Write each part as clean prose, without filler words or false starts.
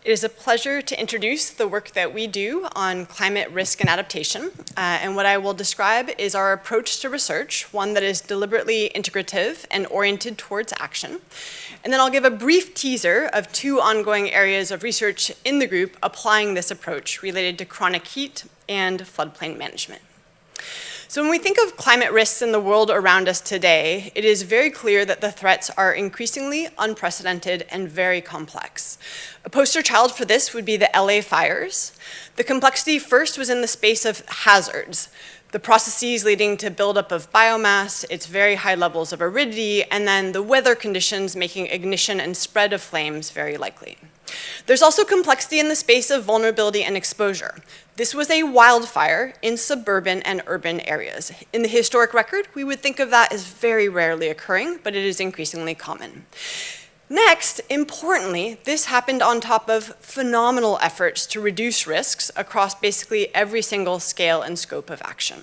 It is a pleasure to introduce the work that we do on climate risk and adaptation. And what I will describe is our approach to research, one that is deliberately integrative and oriented towards action. And then I'll give a brief teaser of two ongoing areas of research in the group applying this approach related to chronic heat and floodplain management. So when we think of climate risks in the world around us today, it is very clear that the threats are increasingly unprecedented and very complex. A poster child for this would be the LA fires. The complexity first was in the space of hazards, the processes leading to buildup of biomass, its very high levels of aridity, and then the weather conditions making ignition and spread of flames very likely. There's also complexity in the space of vulnerability and exposure. This was a wildfire in suburban and urban areas. In the historic record, we would think of that as very rarely occurring, but it is increasingly common. Next, importantly, this happened on top of phenomenal efforts to reduce risks across basically every single scale and scope of action.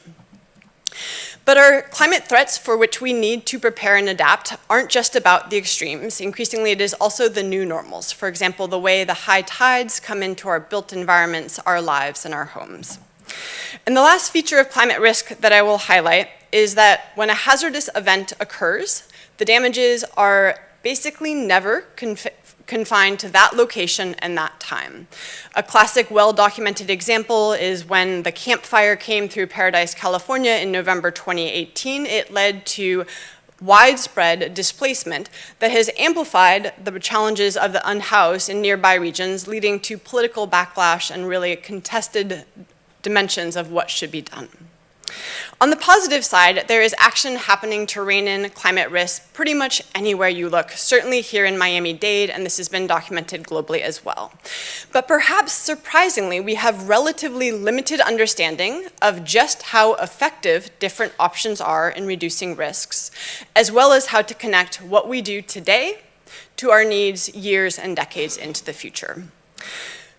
But our climate threats for which we need to prepare and adapt aren't just about the extremes. Increasingly, it is also the new normals. For example, the way the high tides come into our built environments, our lives, and our homes. And the last feature of climate risk that I will highlight is that when a hazardous event occurs, the damages are basically never confined to that location and that time. A classic well-documented example is when the Camp Fire came through Paradise, California in November 2018. It led to widespread displacement that has amplified the challenges of the unhoused in nearby regions, leading to political backlash and really contested dimensions of what should be done. On the positive side, there is action happening to rein in climate risk pretty much anywhere you look, certainly here in Miami-Dade, and this has been documented globally as well. But perhaps surprisingly, we have relatively limited understanding of just how effective different options are in reducing risks, as well as how to connect what we do today to our needs years and decades into the future.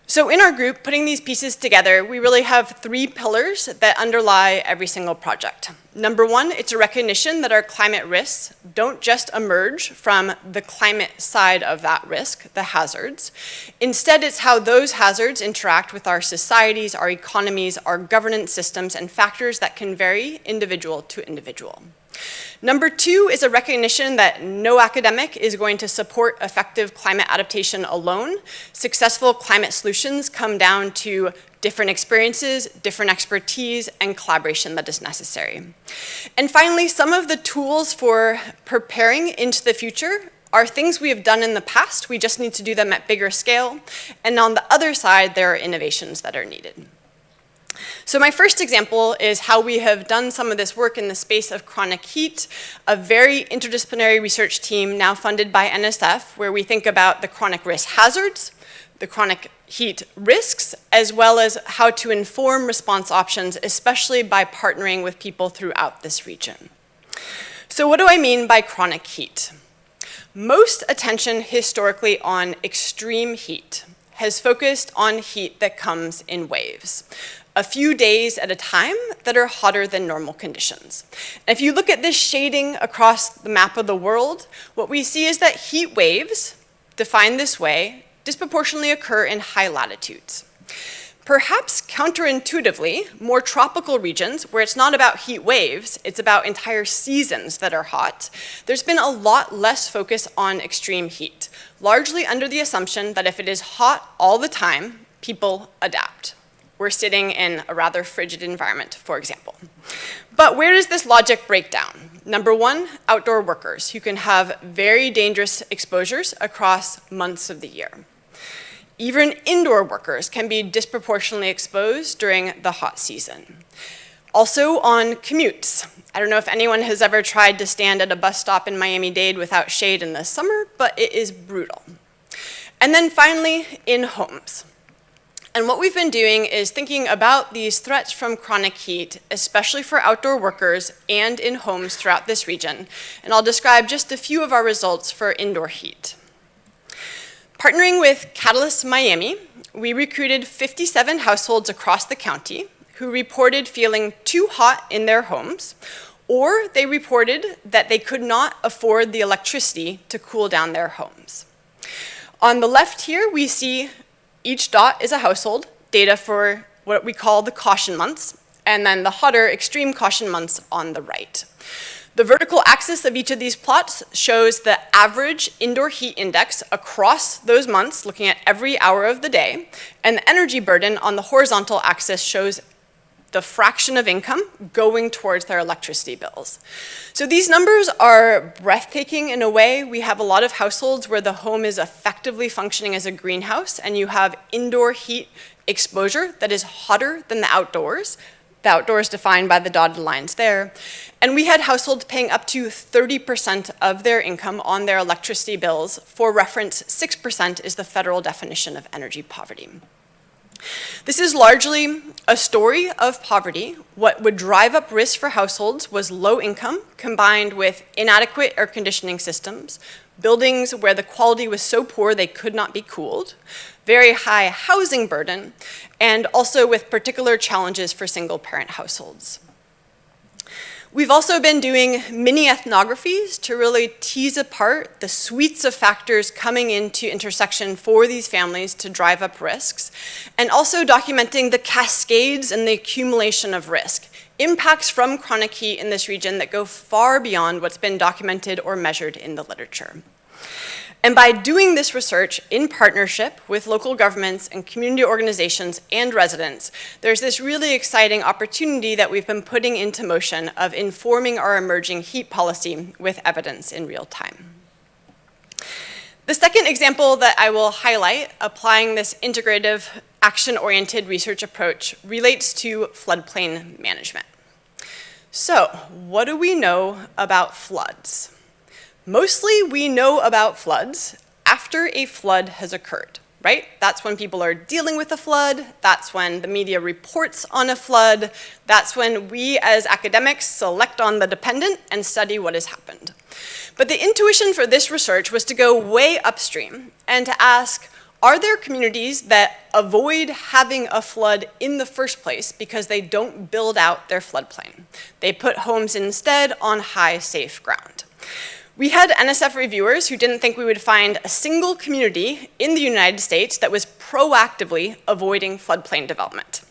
So in our group, putting these pieces together, we really have three pillars that underlie every single project. Number one, it's a recognition that our climate risks don't just emerge from the climate side of that risk, the hazards. Instead, it's how those hazards interact with our societies, our economies, our governance systems, and factors that can vary individual to individual. Number two is a recognition that no academic is going to support effective climate adaptation alone. Successful climate solutions come down to different experiences, different expertise, and collaboration that is necessary. And finally, some of the tools for preparing into the future are things we have done in the past. We just need to do them at bigger scale. And on the other side, there are innovations that are needed. So my first example is how we have done some of this work in the space of chronic heat, a very interdisciplinary research team now funded by NSF, where we think about the chronic risk hazards, the chronic heat risks, as well as how to inform response options, especially by partnering with people throughout this region. So what do I mean by chronic heat? Most attention historically on extreme heat has focused on heat that comes in waves, a few days at a time that are hotter than normal conditions. And if you look at this shading across the map of the world, what we see is that heat waves, defined this way, disproportionately occur in high latitudes. Perhaps counterintuitively, more tropical regions, where it's not about heat waves, it's about entire seasons that are hot, there's been a lot less focus on extreme heat, largely under the assumption that if it is hot all the time, people adapt. We're sitting in a rather frigid environment, for example. But where does this logic break down? Number one, outdoor workers who can have very dangerous exposures across months of the year. Even indoor workers can be disproportionately exposed during the hot season. Also on commutes. I don't know if anyone has ever tried to stand at a bus stop in Miami-Dade without shade in the summer, but it is brutal. And then finally, in homes. And what we've been doing is thinking about these threats from chronic heat, especially for outdoor workers and in homes throughout this region. And I'll describe just a few of our results for indoor heat. Partnering with Catalyst Miami, we recruited 57 households across the county who reported feeling too hot in their homes, or they reported that they could not afford the electricity to cool down their homes. On the left here, we see Each dot is a household, data for what we call the caution months, and then the hotter extreme caution months on the right. The vertical axis of each of these plots shows the average indoor heat index across those months, looking at every hour of the day, and the energy burden on the horizontal axis shows the fraction of income going towards their electricity bills. So these numbers are breathtaking in a way. We have a lot of households where the home is effectively functioning as a greenhouse, and you have indoor heat exposure that is hotter than the outdoors defined by the dotted lines there. And we had households paying up to 30% of their income on their electricity bills. For reference, 6% is the federal definition of energy poverty. This is largely a story of poverty. What would drive up risk for households was low income combined with inadequate air conditioning systems, buildings where the quality was so poor they could not be cooled, very high housing burden, and also with particular challenges for single-parent households. We've also been doing mini ethnographies to really tease apart the suites of factors coming into intersection for these families to drive up risks, and also documenting the cascades and the accumulation of risk, impacts from chronic heat in this region that go far beyond what's been documented or measured in the literature. And by doing this research in partnership with local governments and community organizations and residents, there's this really exciting opportunity that we've been putting into motion of informing our emerging heat policy with evidence in real time. The second example that I will highlight, applying this integrative, action-oriented research approach, relates to floodplain management. So, what do we know about floods? Mostly we know about floods after a flood has occurred, right? That's when people are dealing with a flood, that's when the media reports on a flood, that's when we as academics select on the dependent and study what has happened. But the intuition for this research was to go way upstream and to ask, are there communities that avoid having a flood in the first place because they don't build out their floodplain? They put homes instead on high, safe ground. We had NSF reviewers who didn't think we would find a single community in the United States that was proactively avoiding floodplain development.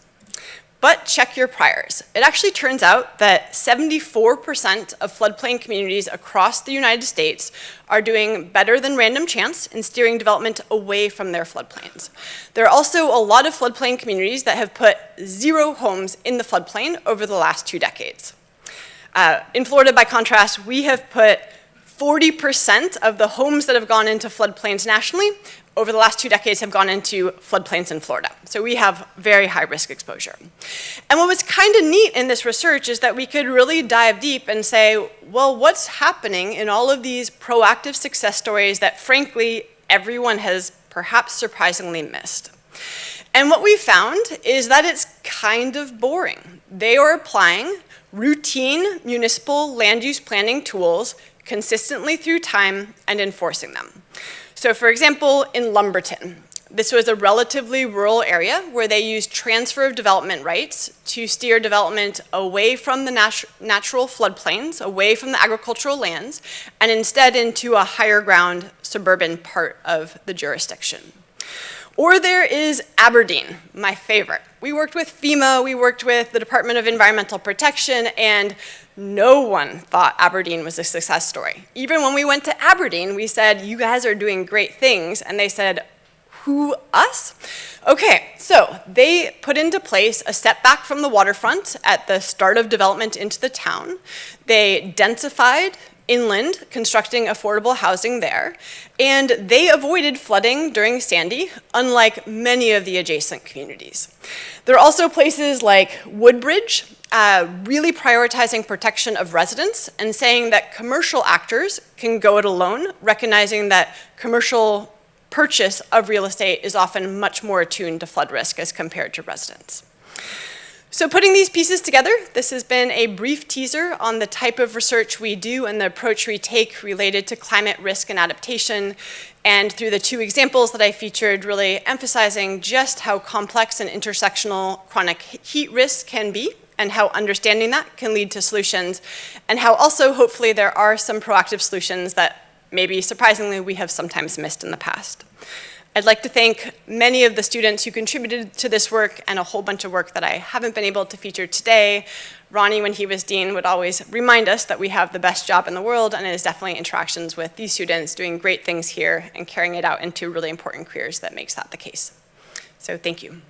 But check your priors. It actually turns out that 74% of floodplain communities across the United States are doing better than random chance in steering development away from their floodplains. There are also a lot of floodplain communities that have put 0 homes in the floodplain over the last 2 decades. In Florida, by contrast, we have put 40% of the homes that have gone into floodplains nationally over the last 2 decades have gone into floodplains in Florida. So we have very high risk exposure. And what was kind of neat in this research is that we could really dive deep and say, well, what's happening in all of these proactive success stories that frankly everyone has perhaps surprisingly missed? And what we found is that it's kind of boring. They are applying routine municipal land use planning tools consistently through time and enforcing them. So for example, in Lumberton, this was a relatively rural area where they used transfer of development rights to steer development away from the natural floodplains, away from the agricultural lands, and instead into a higher ground suburban part of the jurisdiction. Or there is Aberdeen, my favorite. We worked with FEMA, we worked with the Department of Environmental Protection, and no one thought Aberdeen was a success story. Even when we went to Aberdeen, we said, you guys are doing great things, and they said, who, us? Okay, so they put into place a setback from the waterfront at the start of development into the town. They densified inland, constructing affordable housing there, and they avoided flooding during Sandy, unlike many of the adjacent communities. There are also places like Woodbridge, really prioritizing protection of residents and saying that commercial actors can go it alone, recognizing that commercial purchase of real estate is often much more attuned to flood risk as compared to residents. So putting these pieces together, this has been a brief teaser on the type of research we do and the approach we take related to climate risk and adaptation, and through the 2 examples that I featured, really emphasizing just how complex and intersectional chronic heat risk can be, and how understanding that can lead to solutions, and how also hopefully there are some proactive solutions that maybe surprisingly we have sometimes missed in the past. I'd like to thank many of the students who contributed to this work and a whole bunch of work that I haven't been able to feature today. Ronnie, when he was dean, would always remind us that we have the best job in the world, and it is definitely interactions with these students doing great things here and carrying it out into really important careers that makes that the case. So thank you.